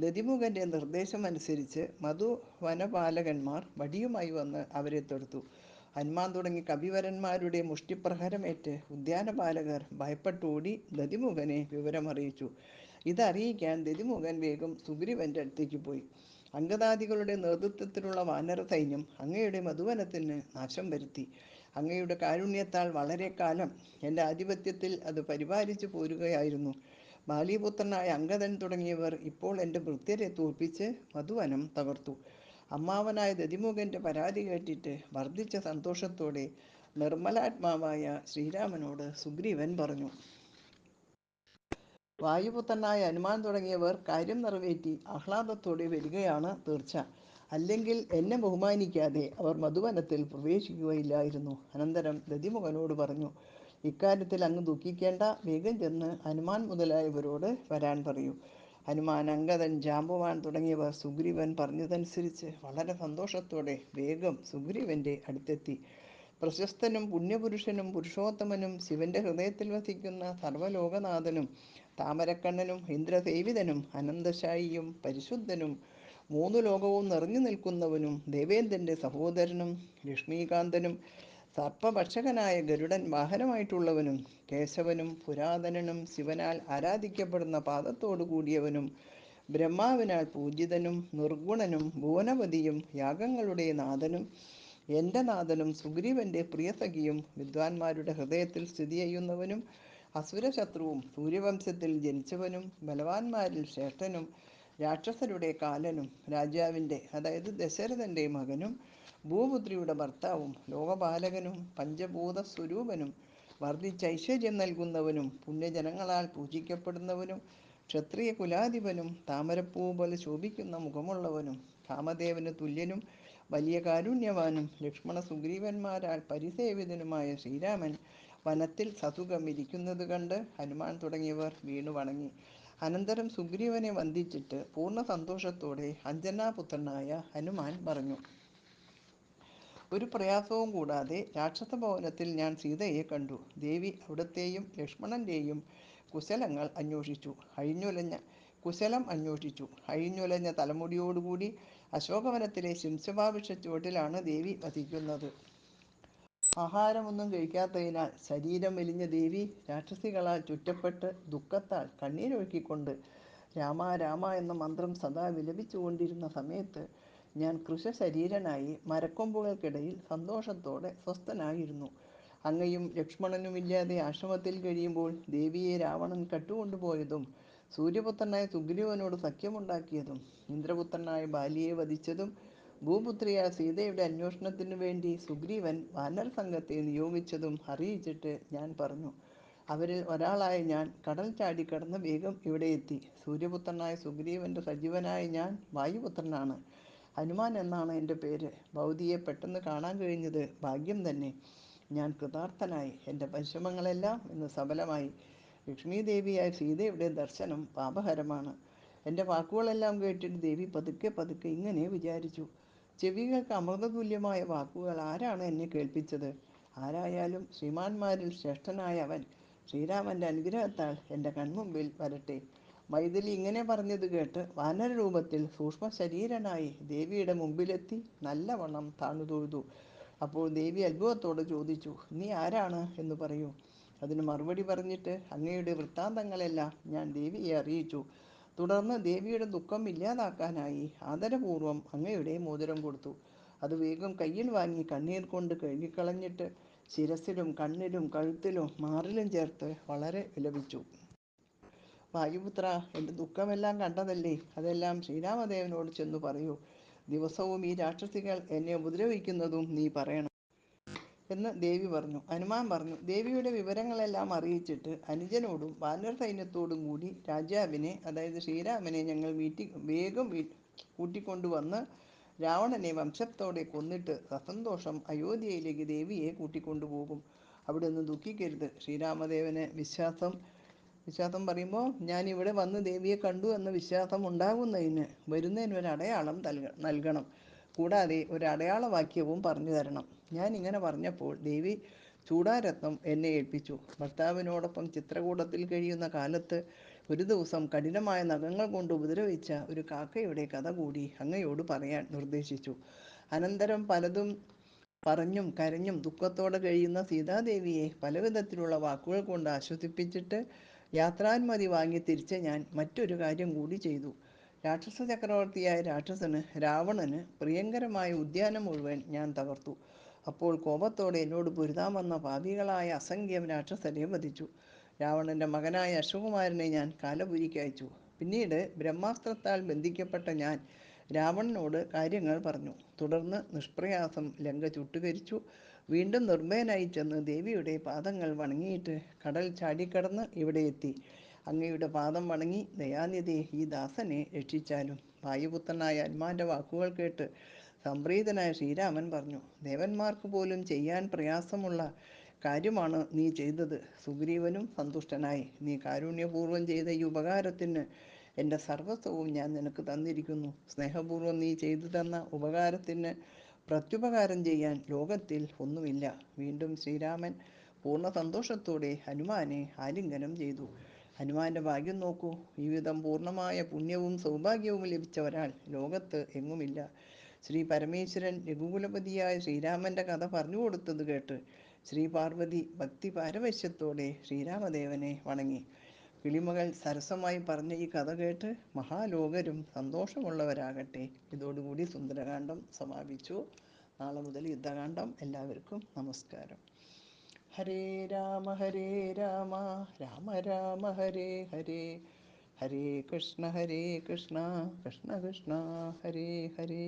ദതിമുഖൻ്റെ നിർദ്ദേശമനുസരിച്ച് മധുവനപാലകന്മാർ വടിയുമായി വന്ന് അവരെ തൊടുത്തു. ഹനുമാൻ തുടങ്ങി കവിവരന്മാരുടെ മുഷ്ടിപ്രഹരമേറ്റ് ഉദ്യാനപാലകർ ഭയപ്പെട്ടോടി ദതിമുഖനെ വിവരമറിയിച്ചു. ഇതറിയിക്കാൻ ദതിമുഖൻ വേഗം സുഗ്രീവൻ്റെ അടുത്തേക്ക് പോയി. അംഗദാദികളുടെ നേതൃത്വത്തിലുള്ള വാനര സൈന്യം അങ്ങയുടെ മധുവനത്തിന് നാശം വരുത്തി. അങ്ങയുടെ കാരുണ്യത്താൽ വളരെ കാലം എൻ്റെ ആധിപത്യത്തിൽ അത് പരിപാലിച്ചു പോരുകയായിരുന്നു. ബാലിപുത്രനായ അംഗദൻ തുടങ്ങിയവർ ഇപ്പോൾ എൻ്റെ ഭൃത്യരെ തോൽപ്പിച്ച് മധുവനം തകർത്തു. അമ്മാവനായ ദതിമുഖൻ്റെ പരാതി കേട്ടിട്ട് വർദ്ധിച്ച സന്തോഷത്തോടെ നിർമ്മലാത്മാവായ ശ്രീരാമനോട് സുഗ്രീവൻ പറഞ്ഞു, വായുപുത്രനായ ഹനുമാൻ തുടങ്ങിയവർ കാര്യം നിറവേറ്റി ആഹ്ലാദത്തോടെ വരികയാണ് തീർച്ച. അല്ലെങ്കിൽ എന്നെ ബഹുമാനിക്കാതെ അവർ മധുവനത്തിൽ പ്രവേശിക്കുകയില്ലായിരുന്നു. അനന്തരം ദതിമുഖനോട് പറഞ്ഞു, ഇക്കാര്യത്തിൽ അങ്ങ് ദുഃഖിക്കേണ്ട. വേഗം ചെന്ന് ഹനുമാൻ മുതലായവരോട് വരാൻ പറയൂ. ഹനുമാൻ, അംഗദൻ, ജാമ്പവാൻ തുടങ്ങിയവർ സുഗ്രീവൻ പറഞ്ഞതനുസരിച്ച് വളരെ സന്തോഷത്തോടെ വേഗം സുഗ്രീവൻ്റെ അടുത്തെത്തി. പ്രശസ്തനും പുണ്യപുരുഷനും പുരുഷോത്തമനും ശിവന്റെ ഹൃദയത്തിൽ വസിക്കുന്ന സർവ്വലോകനാഥനും താമരക്കണ്ണനും ഇന്ദ്രസേവിതനും അനന്തശായിയും പരിശുദ്ധനും മൂന്നു ലോകവും നിറഞ്ഞു നിൽക്കുന്നവനും ദേവേന്ദ്രൻ്റെ സഹോദരനും ലക്ഷ്മീകാന്തനും സർപ്പഭക്ഷകനായ ഗരുഡൻ വാഹനമായിട്ടുള്ളവനും കേശവനും പുരാതനനും ശിവനാൽ ആരാധിക്കപ്പെടുന്ന പാദത്തോടു കൂടിയവനും ബ്രഹ്മാവിനാൽ പൂജിതനും നിർഗുണനും ഭുവനപതിയും യാഗങ്ങളുടെ നാഥനും എൻ്റെ നാഥനും സുഗ്രീവൻ്റെ പ്രിയസഖിയും വിദ്വാൻമാരുടെ ഹൃദയത്തിൽ സ്ഥിതി ചെയ്യുന്നവനും അസുരശത്രുവും സൂര്യവംശത്തിൽ ജനിച്ചവനും ബലവാന്മാരിൽ ശ്രേഷ്ഠനും രാക്ഷസരുടെ കാലനും രാജാവിൻ്റെ, അതായത് ദശരഥൻ്റെ മകനും ഭൂപുത്രിയുടെ ഭർത്താവും ലോകപാലകനും പഞ്ചഭൂത സ്വരൂപനും വർദ്ധിച്ച ഐശ്വര്യം നൽകുന്നവനും പുണ്യജനങ്ങളാൽ പൂജിക്കപ്പെടുന്നവനും ക്ഷത്രിയ കുലാധിപനും താമരപ്പൂ പോലെ ശോഭിക്കുന്ന മുഖമുള്ളവനും കാമദേവന് തുല്യനും വലിയ കാരുണ്യവാനും ലക്ഷ്മണ സുഗ്രീവന്മാരാൽ പരിസേവിതനുമായ ശ്രീരാമൻ വനത്തിൽ സസുഖം ഇരിക്കുന്നത് കണ്ട് ഹനുമാൻ തുടങ്ങിയവർ വീണു വണങ്ങി. അനന്തരം സുഗ്രീവനെ വന്ദിച്ചിട്ട് പൂർണ്ണ സന്തോഷത്തോടെ അഞ്ജനാപുത്രനായ ഹനുമാൻ പറഞ്ഞു, ഒരു പ്രയാസവും കൂടാതെ രാക്ഷസഭവനത്തിൽ ഞാൻ സീതയെ കണ്ടു. ദേവി അവിടത്തെയും ലക്ഷ്മണൻ്റെയും കുശലങ്ങൾ അന്വേഷിച്ചു. അഴിഞ്ഞുലഞ്ഞ തലമുടിയോടുകൂടി അശോകവനത്തിലെ ശിംശപാവൃക്ഷ ചുവട്ടിലാണ് ദേവി വസിക്കുന്നത്. ആഹാരമൊന്നും കഴിക്കാത്തതിനാൽ ശരീരം മെലിഞ്ഞ ദേവി രാക്ഷസികളാൽ ചുറ്റപ്പെട്ട് ദുഃഖത്താൽ കണ്ണീരൊഴുക്കിക്കൊണ്ട് രാമ രാമ എന്ന മന്ത്രം സദാ വിലപിച്ചുകൊണ്ടിരുന്ന സമയത്ത് ഞാൻ കൃശശരീരനായി മരക്കൊമ്പുകൾക്കിടയിൽ സന്തോഷത്തോടെ സ്വസ്ഥനായിരുന്നു. അങ്ങയും ലക്ഷ്മണനുമില്ലാതെ ആശ്രമത്തിൽ കഴിയുമ്പോൾ ദേവിയെ രാവണൻ കട്ടുകൊണ്ടുപോയതും സൂര്യപുത്രനായ സുഗ്രീവനോട് സഖ്യമുണ്ടാക്കിയതും ഇന്ദ്രപുത്രനായ ബാലിയെ വധിച്ചതും ഭൂപുത്രിയായ സീതയുടെ അന്വേഷണത്തിനു വേണ്ടി സുഗ്രീവൻ വാനർ സംഘത്തെ നിയോഗിച്ചതും അറിയിച്ചിട്ട് ഞാൻ പറഞ്ഞു, അവരിൽ ഒരാളായ ഞാൻ കടൽ ചാടിക്കടന്ന് വേഗം ഇവിടെ എത്തി. സൂര്യപുത്രനായ സുഗ്രീവൻ്റെ സജീവനായ ഞാൻ വായുപുത്രനാണ്. ഹനുമാൻ എന്നാണ് എൻ്റെ പേര്. ഭൗതിയെ പെട്ടെന്ന് കാണാൻ കഴിഞ്ഞത് ഭാഗ്യം തന്നെ. ഞാൻ കൃതാർത്ഥനായി. എൻ്റെ പരിശ്രമങ്ങളെല്ലാം ഇന്ന് സഫലമായി. ലക്ഷ്മീദേവിയായ സീതയുടെ ദർശനം പാപഹരമാണ്. എൻ്റെ വാക്കുകളെല്ലാം കേട്ടിട്ട് ദേവി പതുക്കെ പതുക്കെ ഇങ്ങനെ വിചാരിച്ചു, ചെവികൾക്ക് അമൃതതുല്യമായ വാക്കുകൾ ആരാണ് എന്നെ കേൾപ്പിച്ചത്? ആരായാലും ശ്രീമാന്മാരിൽ ശ്രേഷ്ഠനായ അവൻ ശ്രീരാമൻ്റെ അനുഗ്രഹത്താൽ എൻ്റെ കൺമുമ്പിൽ വരട്ടെ. മൈഥിലി ഇങ്ങനെ പറഞ്ഞത് കേട്ട് വാനരരൂപത്തിൽ സൂക്ഷ്മ ശരീരനായി ദേവിയുടെ മുമ്പിലെത്തി നല്ലവണ്ണം താണു തൊഴുതു. അപ്പോൾ ദേവി അത്ഭുതത്തോടെ ചോദിച്ചു, നീ ആരാണ് എന്ന് പറയൂ. അതിന് മറുപടി പറഞ്ഞിട്ട് അങ്ങയുടെ വൃത്താന്തങ്ങളെല്ലാം ഞാൻ ദേവിയെ അറിയിച്ചു. തുടർന്ന് ദേവിയുടെ ദുഃഖം ഇല്ലാതാക്കാനായി ആദരപൂർവ്വം അങ്ങയുടെ മോതിരം കൊടുത്തു. അത് വേഗം കയ്യിൽ വാങ്ങി കണ്ണീർ കൊണ്ട് കഴുകിക്കളഞ്ഞിട്ട് ശിരസിലും കണ്ണിലും കഴുത്തിലും മാറിലും ചേർത്ത് വളരെ വിലപിച്ചു. വായുപുത്ര, എൻ്റെ ദുഃഖമെല്ലാം കണ്ടതല്ലേ, അതെല്ലാം ശ്രീരാമദേവനോട് ചെന്നു പറയൂ. ദിവസവും ഈ രാക്ഷസികൾ എന്നെ ഉപദ്രവിക്കുന്നതും നീ പറയണം എന്ന് ദേവി പറഞ്ഞു. ഹനുമാൻ പറഞ്ഞു, ദേവിയുടെ വിവരങ്ങളെല്ലാം അറിയിച്ചിട്ട് അനുജനോടും വാനര സൈന്യത്തോടും കൂടി രാജാവിനെ, അതായത് ശ്രീരാമനെ, ഞങ്ങൾ വേഗം കൂട്ടിക്കൊണ്ടുവന്ന് രാവണനെ വംശത്തോടെ കൊന്നിട്ട് സസന്തോഷം അയോധ്യയിലേക്ക് ദേവിയെ കൂട്ടിക്കൊണ്ടുപോകും. അവിടെ നിന്ന് ദുഃഖിക്കരുത്. ശ്രീരാമദേവന് വിശ്വാസം പറയുമ്പോൾ ഞാൻ ഇവിടെ വന്ന് ദേവിയെ കണ്ടു എന്ന വിശ്വാസം ഉണ്ടാകുന്നതിന് ഒരു അടയാളം നൽകണം. കൂടാതെ ഒരു അടയാള വാക്യവും പറഞ്ഞു തരണം. ഞാൻ ഇങ്ങനെ പറഞ്ഞപ്പോൾ ദേവി ചൂടാരത്നം എന്നെ ഏൽപ്പിച്ചു. ഭർത്താവിനോടൊപ്പം ചിത്രകൂടത്തിൽ കഴിയുന്ന കാലത്ത് ഒരു ദിവസം കഠിനമായ നഖങ്ങൾ കൊണ്ട് ഉപദ്രവിച്ച ഒരു കാക്കയുടെ കഥ കൂടി അങ്ങയോട് പറയാൻ നിർദ്ദേശിച്ചു. അനന്തരം പലതും പറഞ്ഞും കരഞ്ഞും ദുഃഖത്തോടെ കഴിയുന്ന സീതാദേവിയെ പലവിധത്തിലുള്ള വാക്കുകൾ കൊണ്ട് ആശ്വസിപ്പിച്ചിട്ട് യാത്രാനുമതി വാങ്ങി തിരിച്ച ഞാൻ മറ്റൊരു കാര്യം കൂടി ചെയ്തു. രാക്ഷസ ചക്രവർത്തിയായ രാവണന് പ്രിയങ്കരമായ ഉദ്യാനം മുഴുവൻ ഞാൻ തകർത്തു. അപ്പോൾ കോപത്തോടെ എന്നോട് പൊരുതാൻ വന്ന പാപികളായ അസംഖ്യം രാക്ഷസരെ വധിച്ചു. രാവണൻ്റെ മകനായ അശ്വകുമാരനെ ഞാൻ കാലപുരിക്കയച്ചു. പിന്നീട് ബ്രഹ്മാസ്ത്രത്താൽ ബന്ധിക്കപ്പെട്ട ഞാൻ രാവണനോട് കാര്യങ്ങൾ പറഞ്ഞു. തുടർന്ന് നിഷ്പ്രയാസം ലങ്ക ചുട്ടുകരിച്ചു. വീണ്ടും നിർഭയനായി ചെന്ന് ദേവിയുടെ പാദങ്ങൾ വണങ്ങിയിട്ട് കടൽ ചാടിക്കടന്ന് ഇവിടെ എത്തി. അങ്ങയുടെ പാദം വണങ്ങി ദയാനിധി ഈ ദാസനെ രക്ഷിച്ചാലും. വായുപുത്രനായ ഹനുമാന്റെ വാക്കുകൾ കേട്ട് സംപ്രീതനായ ശ്രീരാമൻ പറഞ്ഞു, ദേവന്മാർക്ക് പോലും ചെയ്യാൻ പ്രയാസമുള്ള കാര്യമാണ് നീ ചെയ്തത്. സുഗ്രീവനും സന്തുഷ്ടനായി. നീ കാരുണ്യപൂർവ്വം ചെയ്ത ഈ ഉപകാരത്തിന് എൻ്റെ സർവസ്വവും ഞാൻ നിനക്ക് തന്നിരിക്കുന്നു. സ്നേഹപൂർവ്വം നീ ചെയ്തു തന്ന ഉപകാരത്തിന് പ്രത്യുപകാരം ചെയ്യാൻ ലോകത്തിൽ ഒന്നുമില്ല. വീണ്ടും ശ്രീരാമൻ പൂർണ്ണ സന്തോഷത്തോടെ ഹനുമാനെ ആലിംഗനം ചെയ്തു. ഹനുമാന്റെ ഭാഗ്യം നോക്കൂ. ഈ വിധം പൂർണ്ണമായ പുണ്യവും സൗഭാഗ്യവും ലഭിച്ച ഒരാൾ ലോകത്ത് എങ്ങുമില്ല. ശ്രീ പരമേശ്വരൻ രഘുകുലപതിയായ ശ്രീരാമന്റെ കഥ പറഞ്ഞു കൊടുത്തത് കേട്ട് ശ്രീ പാർവതി ഭക്തി പാരവശ്യത്തോടെ ശ്രീരാമദേവനെ വണങ്ങി. കിളിമകൾ സരസമായി പറഞ്ഞ ഈ കഥ കേട്ട് മഹാലോകരും സന്തോഷമുള്ളവരാകട്ടെ. ഇതോടുകൂടി സുന്ദരകാന്ഡം സമാപിച്ചു. നാളെ മുതൽ യുദ്ധകാന്ഡം. എല്ലാവർക്കും നമസ്കാരം. ഹരേ രാമ രാമ രാമ ഹരേ ഹരേ, ഹരേ കൃഷ്ണ കൃഷ്ണ കൃഷ്ണ ഹരേ ഹരേ.